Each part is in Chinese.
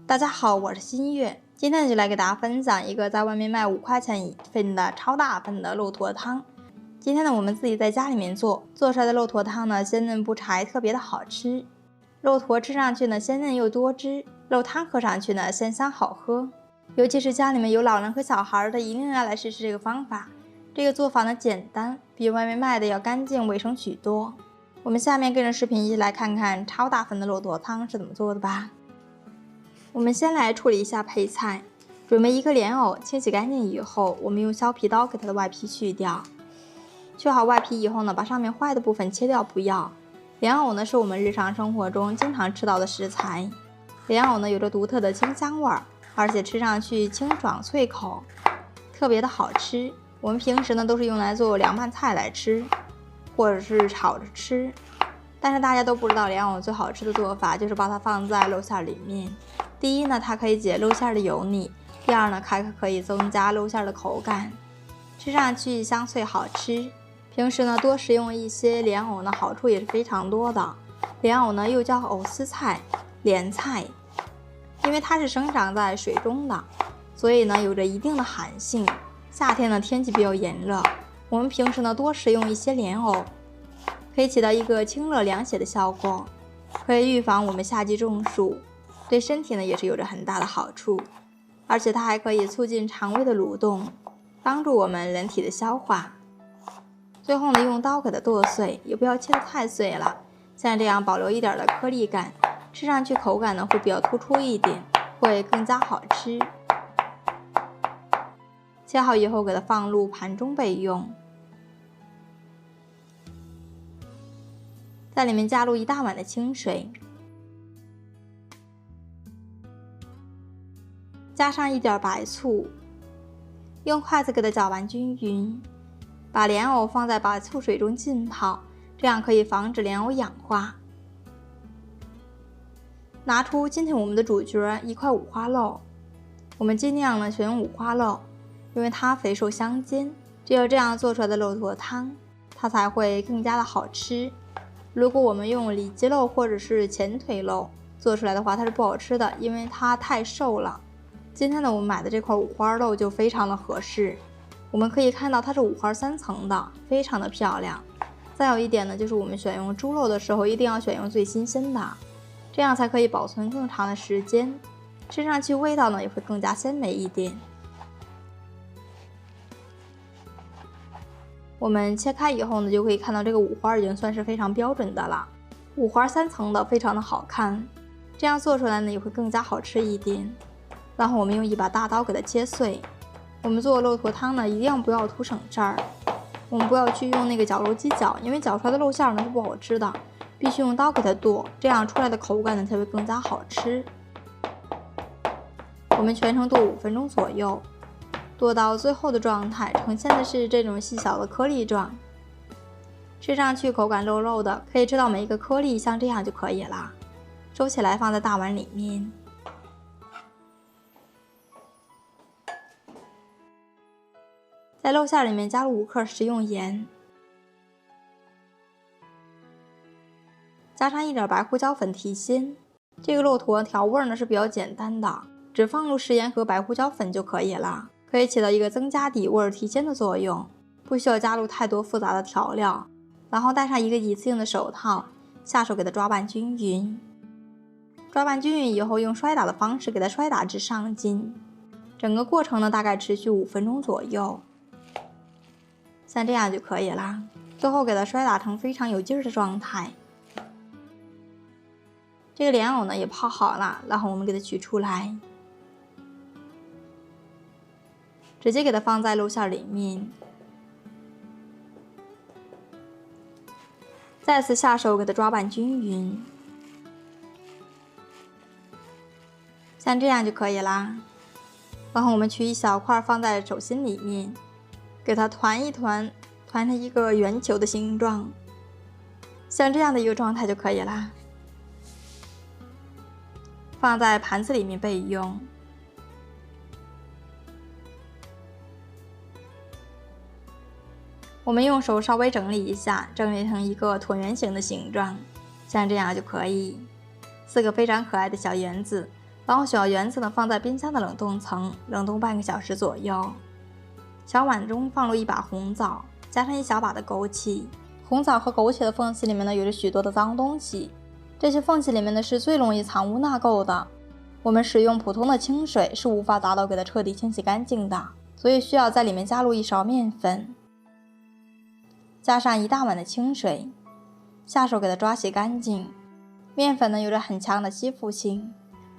大家好，我是新月，今天就来给大家分享一个在外面卖5块钱一份的超大份的肉坨汤。今天呢，我们自己在家里面做出来的肉坨汤呢，鲜嫩不柴，特别的好吃。肉坨吃上去呢鲜嫩又多汁，肉汤喝上去呢鲜香好喝。尤其是家里面有老人和小孩的，一定要来试试这个方法。这个做法呢简单，比外面卖的要干净卫生许多。我们下面跟着视频一起来看看超大份的肉坨汤是怎么做的吧。我们先来处理一下配菜，准备一个莲藕，清洗干净以后，我们用削皮刀给它的外皮去掉。去好外皮以后呢，把上面坏的部分切掉不要。莲藕呢是我们日常生活中经常吃到的食材，莲藕呢有着独特的清香味儿，而且吃上去清爽脆口，特别的好吃。我们平时呢都是用来做凉拌菜来吃，或者是炒着吃。但是大家都不知道莲藕最好吃的做法就是把它放在肉馅里面。第一呢，它可以解肉馅的油腻；第二呢，它可以增加肉馅的口感，吃上去香脆好吃。平时呢，多食用一些莲藕呢，好处也是非常多的。莲藕呢又叫藕丝菜、莲菜，因为它是生长在水中的，所以呢有着一定的寒性。夏天呢天气比较炎热，我们平时呢多食用一些莲藕，可以起到一个清热凉血的效果，可以预防我们夏季中暑，对身体呢也是有着很大的好处。而且它还可以促进肠胃的蠕动，帮助我们人体的消化。最后呢，用刀给它剁碎，也不要切得太碎了，像这样保留一点的颗粒感，吃上去口感呢会比较突出一点，会更加好吃。切好以后，给它放入盘中备用。在里面加入1大碗的清水，加上一点白醋，用筷子给它搅拌均匀。把莲藕放在白醋水中浸泡，这样可以防止莲藕氧化。拿出今天我们的主角一块五花肉，我们尽量呢选用五花肉，因为它肥瘦相间，只有这样做出来的肉坨汤，它才会更加的好吃。如果我们用里脊肉或者是前腿肉做出来的话，它是不好吃的，因为它太瘦了。今天呢，我们买的这块五花肉就非常的合适。我们可以看到它是5花3层的，非常的漂亮。再有一点呢，就是我们选用猪肉的时候，一定要选用最新鲜的，这样才可以保存更长的时间，吃上去味道呢也会更加鲜美一点。我们切开以后呢，就可以看到这个五花已经算是非常标准的了，5花3层的，非常的好看。这样做出来呢也会更加好吃一点。然后我们用一把大刀给它切碎。我们做肉坨汤呢，一定不要图省事儿，我们不要去用那个绞肉机绞，因为绞出来的肉馅呢是不好吃的，必须用刀给它剁，这样出来的口感呢才会更加好吃。我们全程剁5分钟左右，剁到最后的状态，呈现的是这种细小的颗粒状，吃上去口感肉肉的，可以吃到每一个颗粒，像这样就可以了。收起来放在大碗里面。在肉馅里面加入5克食用盐，加上一点白胡椒粉提鲜。这个肉坨调味呢是比较简单的，只放入食盐和白胡椒粉就可以了，可以起到一个增加底味提鲜的作用，不需要加入太多复杂的调料。然后戴上一个一次性的手套，下手给它抓拌均匀。抓拌均匀以后，用摔打的方式给它摔打至上筋。整个过程呢大概持续5分钟左右。像这样就可以啦，最后给它摔打成非常有劲儿的状态。这个莲藕呢也泡好了，然后我们给它取出来，直接给它放在肉馅里面，再次下手给它抓拌均匀，像这样就可以啦。然后我们取一小块放在手心里面，给它团一团，团成一个圆球的形状，像这样的一个状态就可以啦。放在盘子里面备用。我们用手稍微整理一下，整理成一个椭圆形的形状，像这样就可以。4个非常可爱的小圆子，然后小圆子呢放在冰箱的冷冻层，冷冻半个小时左右。小碗中放入一把红枣，加上一小把的枸杞。红枣和枸杞的缝隙里面呢有着许多的脏东西，这些缝隙里面呢是最容易藏污纳垢的。我们使用普通的清水是无法达到给它彻底清洗干净的，所以需要在里面加入一勺面粉，加上1大碗的清水，下手给它抓洗干净。面粉呢有着很强的吸附性，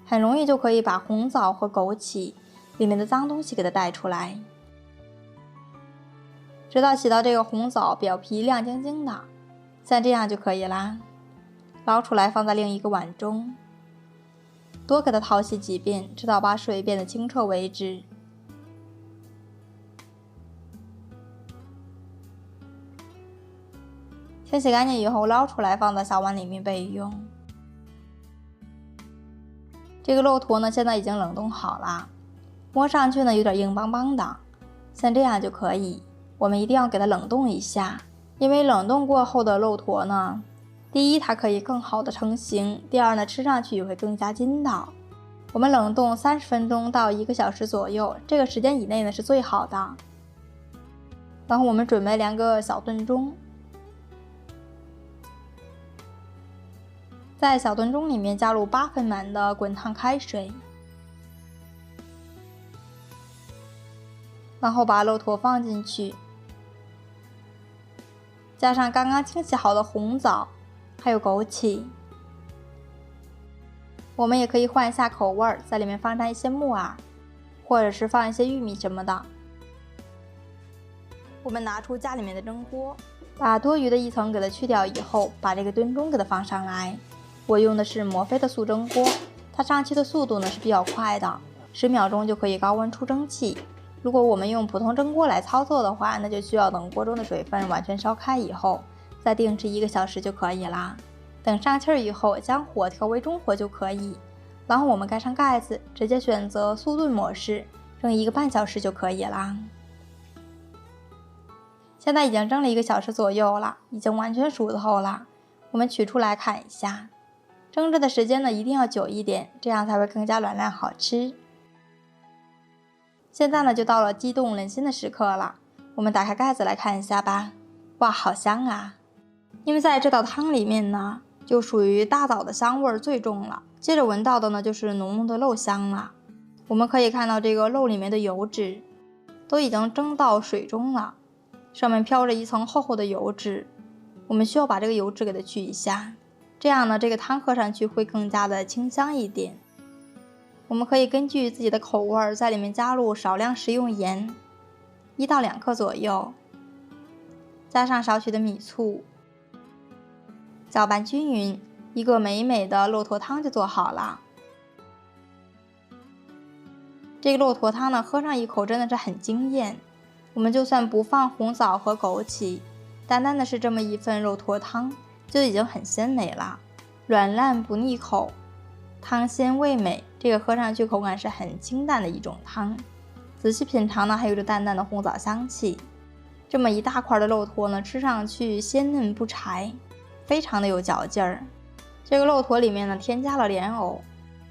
很容易就可以把红枣和枸杞里面的脏东西给它带出来。直到洗到这个红枣表皮亮晶晶的，像这样就可以啦。捞出来放在另一个碗中，多给它淘洗几遍，直到把水变得清澈为止。清洗干净以后捞出来放在小碗里面备用。这个肉坨呢现在已经冷冻好了，摸上去呢有点硬邦邦的，像这样就可以。我们一定要给它冷冻一下，因为冷冻过后的肉坨呢，第一它可以更好的成型，第二呢吃上去也会更加筋道。我们冷冻30分钟到1个小时左右，这个时间以内呢是最好的。然后我们准备2个小炖盅，在小炖盅里面加入8分满的滚烫开水，然后把肉坨放进去，加上刚刚清洗好的红枣还有枸杞。我们也可以换一下口味，在里面放上一些木耳，或者是放一些玉米什么的。我们拿出家里面的蒸锅，把多余的一层给它去掉以后，把这个炖盅给它放上来。我用的是摩飞的速蒸锅，它上气的速度呢是比较快的，10秒钟就可以高温出蒸汽。如果我们用普通蒸锅来操作的话，那就需要等锅中的水分完全烧开以后，再定置1个小时就可以啦。等上气以后，将火调为中火就可以。然后我们盖上盖子，直接选择速炖模式，蒸1个半小时就可以啦。现在已经蒸了1个小时左右了，已经完全熟透了。我们取出来看一下，蒸制的时间呢一定要久一点，这样才会更加软烂好吃。现在呢就到了激动人心的时刻了，我们打开盖子来看一下吧。哇，好香啊！因为在这道汤里面呢，就属于大枣的香味最重了，接着闻到的呢就是浓浓的肉香了。我们可以看到这个肉里面的油脂都已经蒸到水中了，上面飘着一层厚厚的油脂，我们需要把这个油脂给它去一下，这样呢这个汤喝上去会更加的清香一点。我们可以根据自己的口味在里面加入少量食用盐，1到2克左右，加上少许的米醋，搅拌均匀，一个美美的肉坨汤就做好了。这个肉坨汤呢喝上一口真的是很惊艳，我们就算不放红枣和枸杞，单单的是这么一份肉坨汤就已经很鲜美了，软烂不腻口，汤鲜味美，这个喝上去口感是很清淡的一种汤。仔细品尝呢，还有着淡淡的红枣香气。这么一大块的肉坨呢，吃上去鲜嫩不柴，非常的有嚼劲儿。这个肉坨里面呢，添加了莲藕，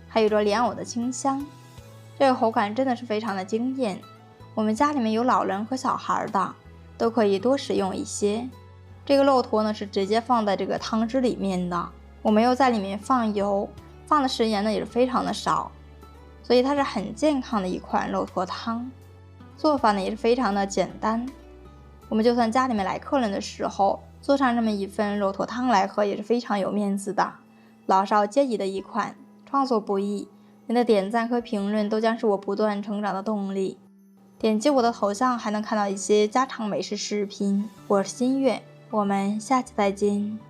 还有着莲藕的清香，这个口感真的是非常的惊艳。我们家里面有老人和小孩的，都可以多使用一些。这个肉坨呢是直接放在这个汤汁里面的，我没有在里面放油，放的食盐呢也是非常的少，所以它是很健康的一款肉坨汤。做法呢也是非常的简单，我们就算家里面来客人的时候，做上这么一份肉坨汤来喝也是非常有面子的。老少皆宜的一款，创作不易，您的点赞和评论都将是我不断成长的动力。点击我的头像还能看到一些家常美食视频。我是新月，我们下期再见。